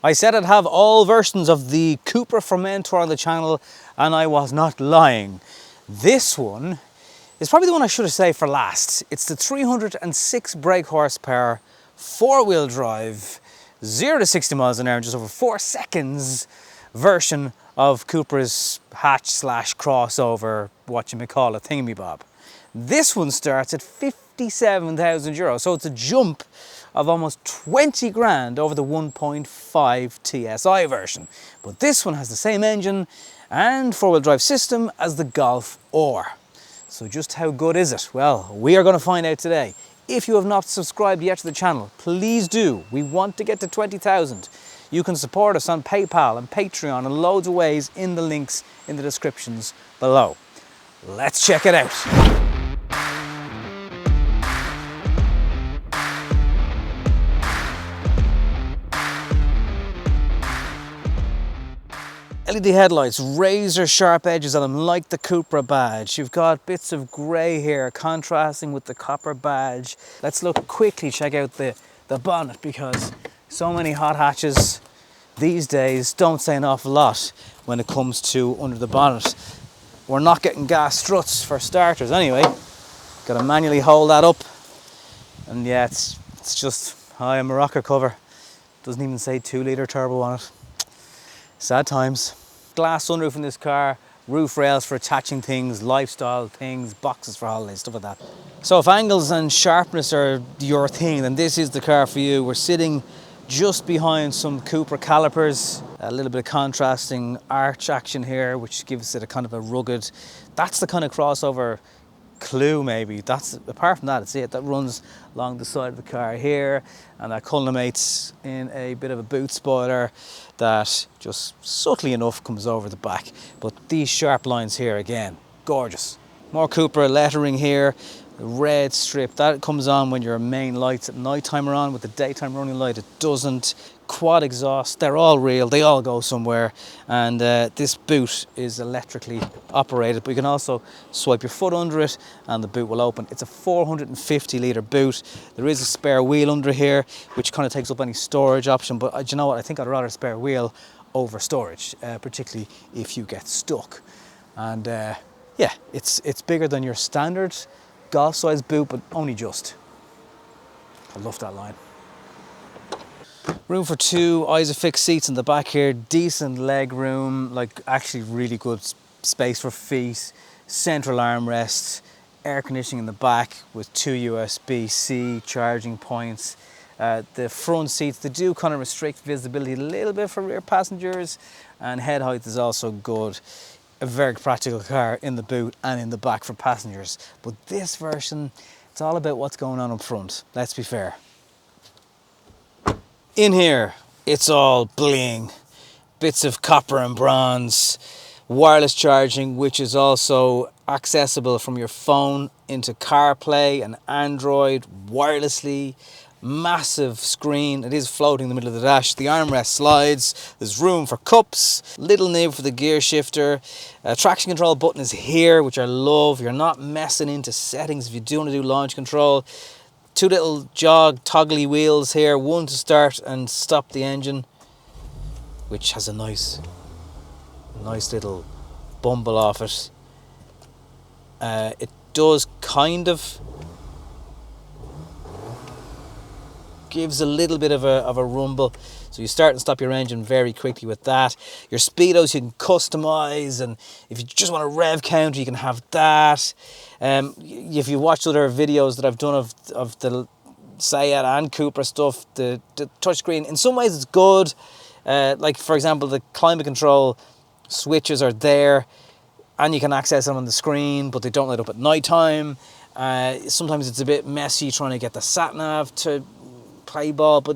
I said I'd have all versions of the Cupra Formentor on the channel, and I was not lying. This one is probably the one I should have saved for last. It's the 306 brake horsepower, 4-wheel drive, 0 to 60 miles an hour in just over 4 seconds version of Cupra's hatch slash crossover, what you may call it, thingamabob. This one starts at €57,000, so it's a jump of almost 20 grand over the 1.5 TSI version. But this one has the same engine and 4-wheel drive system as the Golf R. So just how good is it? Well, we are going to find out today. If you have not subscribed yet to the channel, please do. We want to get to 20,000. You can support us on PayPal and Patreon and loads of ways in the links in the descriptions below. Let's check it out. LED headlights, razor sharp edges on them like the Cupra badge. You've got bits of grey here contrasting with the copper badge. Let's look quickly, check out the bonnet, because so many hot hatches these days don't say an awful lot when it comes to under the bonnet. We're not getting gas struts for starters anyway. Got to manually hold that up, and yeah, it's just a Morocco cover. Doesn't even say 2-litre turbo on it. Sad times. Glass sunroof in this car, roof rails for attaching things, lifestyle things, boxes for holidays, stuff like that. So if angles and sharpness are your thing, then this is the car for you. We're sitting just behind some Cupra calipers, a little bit of contrasting arch action here, which gives it a kind of a rugged, that's the kind of crossover clue maybe. That's, apart from that, it's it. That runs along the side of the car here, and that culminates in a bit of a boot spoiler that just subtly enough comes over the back. But these sharp lines here, again, gorgeous. More Cupra lettering here, the red strip, that comes on when your main lights at night time are on. With the daytime running light, it doesn't. Quad exhaust, they're all real, they all go somewhere. And this boot is electrically operated, but you can also swipe your foot under it and the boot will open. It's a 450-litre boot. There is a spare wheel under here, which kind of takes up any storage option, but do you know what? I think I'd rather spare wheel over storage, particularly if you get stuck. And yeah, it's bigger than your standard golf-size boot, but only just. I love that line. Room for 2 Isofix seats in the back here, decent leg room, like actually really good space for feet, central armrest, air conditioning in the back with 2 USB-C charging points. The front seats, they do kind of restrict visibility a little bit for rear passengers, and head height is also good. A very practical car in the boot and in the back for passengers. But this version, it's all about what's going on up front, let's be fair. In here, it's all bling, bits of copper and bronze, wireless charging, which is also accessible from your phone into CarPlay and Android wirelessly. Massive screen, it is floating in the middle of the dash. The armrest slides, there's room for cups, little nib for the gear shifter. Traction control button is here, which I love. You're not messing into settings if you do want to do launch control. 2 little jog toggly wheels here, one to start and stop the engine, which has a nice little bumble off it. It does kind of gives a little bit of a rumble, so you start and stop your engine very quickly with that. Your speedos you can customize, and if you just want a rev counter you can have that. If you watched other videos that I've done of the Seat and Cupra stuff, the touchscreen in some ways it's good. Like for example, the climate control switches are there and you can access them on the screen, but they don't light up at night time. Sometimes it's a bit messy trying to get the sat nav to play ball, but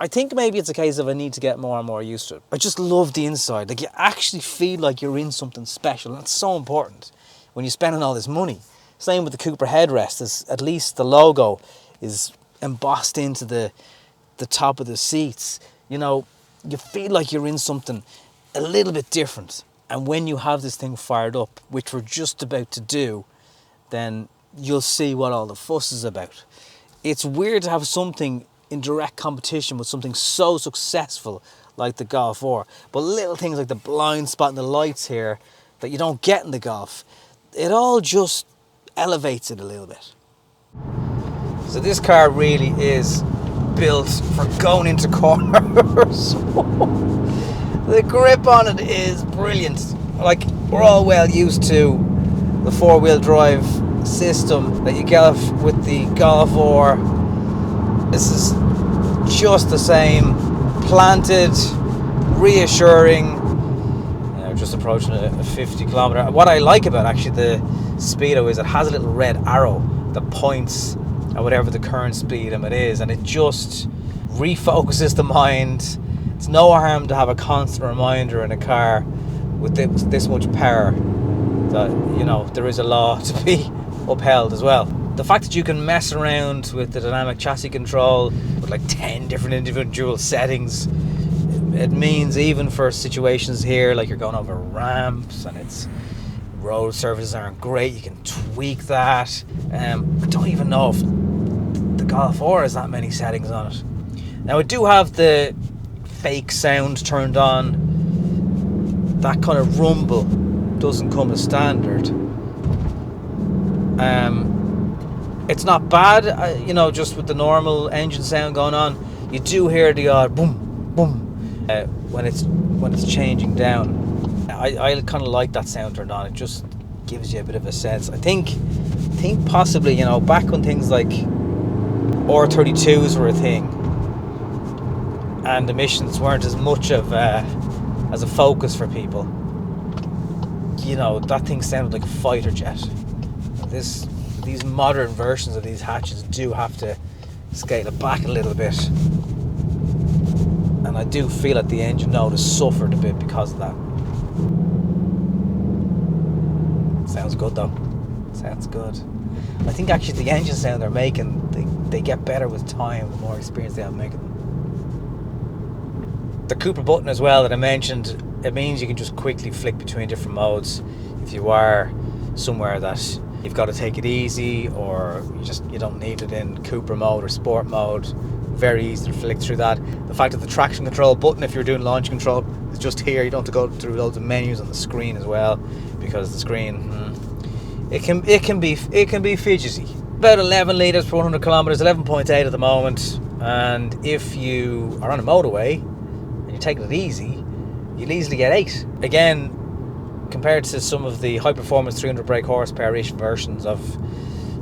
I think maybe it's a case of I need to get more and more used to it. I just love the inside. Like, you actually feel like you're in something special. That's so important when you're spending all this money. Same with the Cupra headrest. At least the logo is embossed into the top of the seats. You know, you feel like you're in something a little bit different. And when you have this thing fired up, which we're just about to do, then you'll see what all the fuss is about. It's weird to have something in direct competition with something so successful like the Golf 4. But little things like the blind spot and the lights here that you don't get in the Golf, it all just elevates it a little bit. So this car really is built for going into corners. The grip on it is brilliant. Like, we're all well used to the four-wheel drive system that you get with the Golf 4. This is just the same, planted, reassuring. Just approaching a 50 kilometer. What I like about actually the Speedo is it has a little red arrow that points at whatever the current speed limit is, and it just refocuses the mind. It's no harm to have a constant reminder in a car with this much power that, you know, there is a law to be upheld as well. The fact that you can mess around with the dynamic chassis control with like 10 different individual settings, it means even for situations here like you're going over ramps and it's road surfaces aren't great, you can tweak that. I don't even know if the Golf 4 has that many settings on it. Now, I do have the fake sound turned on. That kind of rumble doesn't come as standard. It's not bad, you know, just with the normal engine sound going on. You do hear the odd boom, boom when it's changing down. I kind of like that sound turned on. It just gives you a bit of a sense. I think possibly, you know, back when things like R32s were a thing and emissions weren't as much of as a focus for people, you know, that thing sounded like a fighter jet. These modern versions of these hatches do have to scale it back a little bit, and I do feel that the engine note has suffered a bit because of that. Sounds good though. Sounds good. I think actually the engine sound they're making, they get better with time, the more experience they have making them. The Cupra button as well that I mentioned, it means you can just quickly flick between different modes. If you are somewhere that you've got to take it easy, or you don't need it in Cupra mode or sport mode, very easy to flick through that. The fact that the traction control button, if you're doing launch control, is just here. You don't have to go through loads of menus on the screen as well, because the screen it can be fidgety. About 11 litres per 100 kilometers, 11.8 at the moment. And if you are on a motorway and you're taking it easy, you'll easily get 8. Again, compared to some of the high performance 300 brake horsepower-ish versions of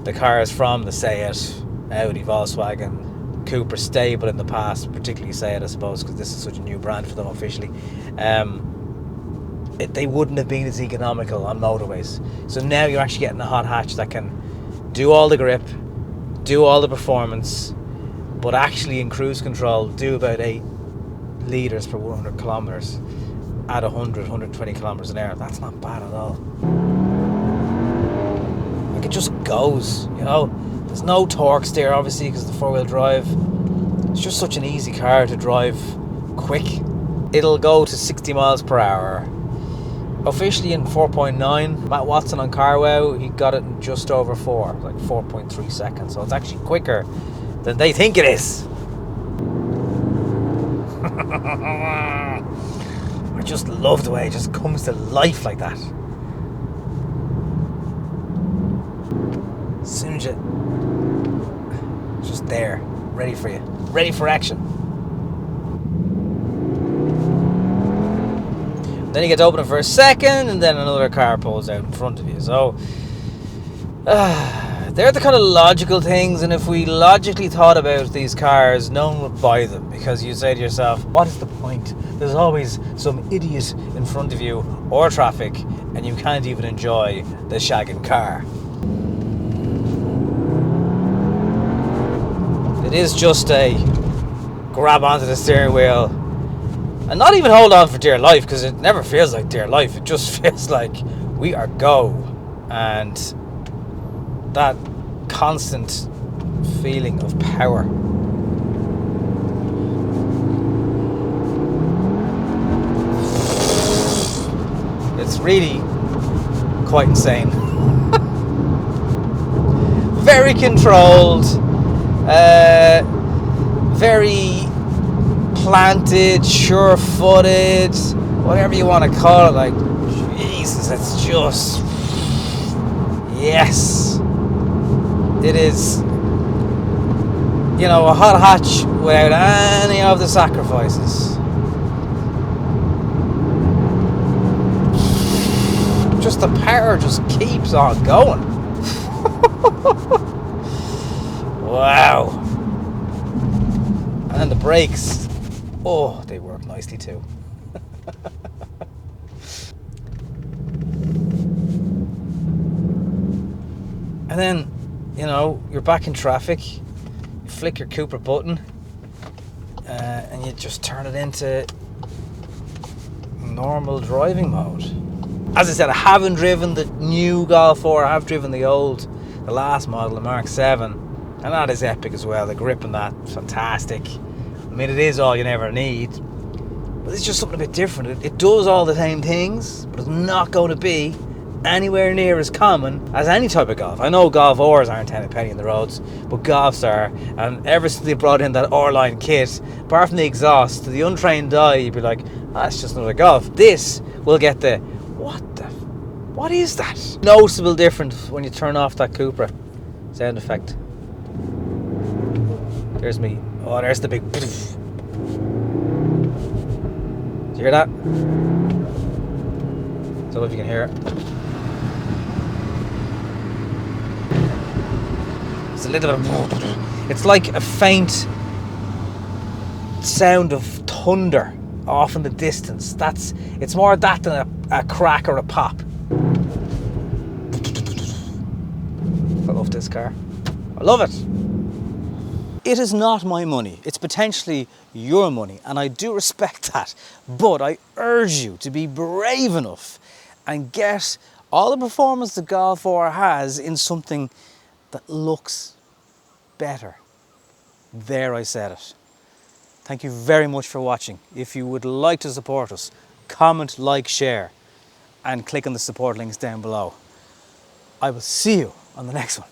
the cars from the Seat, Audi, Volkswagen, Cupra stable in the past, particularly Seat, I suppose, because this is such a new brand for them officially, they wouldn't have been as economical on motorways. So now you're actually getting a hot hatch that can do all the grip, do all the performance, but actually in cruise control do about 8 litres per 100 kilometers at 120 kilometers an hour. That's not bad at all. Like, it just goes, you know. There's no torque steer, obviously, because of the four-wheel drive. It's just such an easy car to drive quick. It'll go to 60 miles per hour. Officially in 4.9. Matt Watson on CarWow, he got it in just over 4, like 4.3 seconds. So it's actually quicker than they think it is. I just love the way it just comes to life like that. As soon as it's just there, ready for you, ready for action. Then you get to open it for a second, and then another car pulls out in front of you. So they're the kind of logical things, and if we logically thought about these cars, no one would buy them, because you say to yourself, what is the point? There's always some idiot in front of you or traffic, and you can't even enjoy the shagging car. It is just a grab onto the steering wheel and not even hold on for dear life, because it never feels like dear life. It just feels like we are go. And that constant feeling of power. It's really quite insane. Very controlled, very planted, sure-footed, whatever you want to call it. Like, Jesus, it's just, yes, it is, you know, a hot hatch without any of the sacrifices. Just the power just keeps on going. Wow. And then the brakes, oh, they work nicely too. And then, you know, you're back in traffic, you flick your Cupra button, and you just turn it into normal driving mode. As I said, I haven't driven the new Golf 4, I have driven the last model, the Mark 7, and that is epic as well. The grip on that is fantastic. I mean, it is all you never need, but it's just something a bit different. It does all the same things, but it's not going to be anywhere near as common as any type of Golf. I know Golf Rs aren't 10 a penny in the roads, but Golfs are, and ever since they brought in that R-line kit, apart from the exhaust, to the untrained eye, you'd be like, ah, it's just another Golf. This will get the, what is that? Noticeable difference when you turn off that Cupra sound effect. There's me. Oh, there's the big. Do you hear that? I don't know if you can hear it. It's a little bit of, it's like a faint sound of thunder off in the distance. It's more that than a crack or a pop. I love this car. I love it. It is not my money. It's potentially your money, and I do respect that. But I urge you to be brave enough and get all the performance the Golf 4 has in something that looks better. There, I said it. Thank you very much for watching. If you would like to support us, comment, like, share, and click on the support links down below. I will see you on the next one.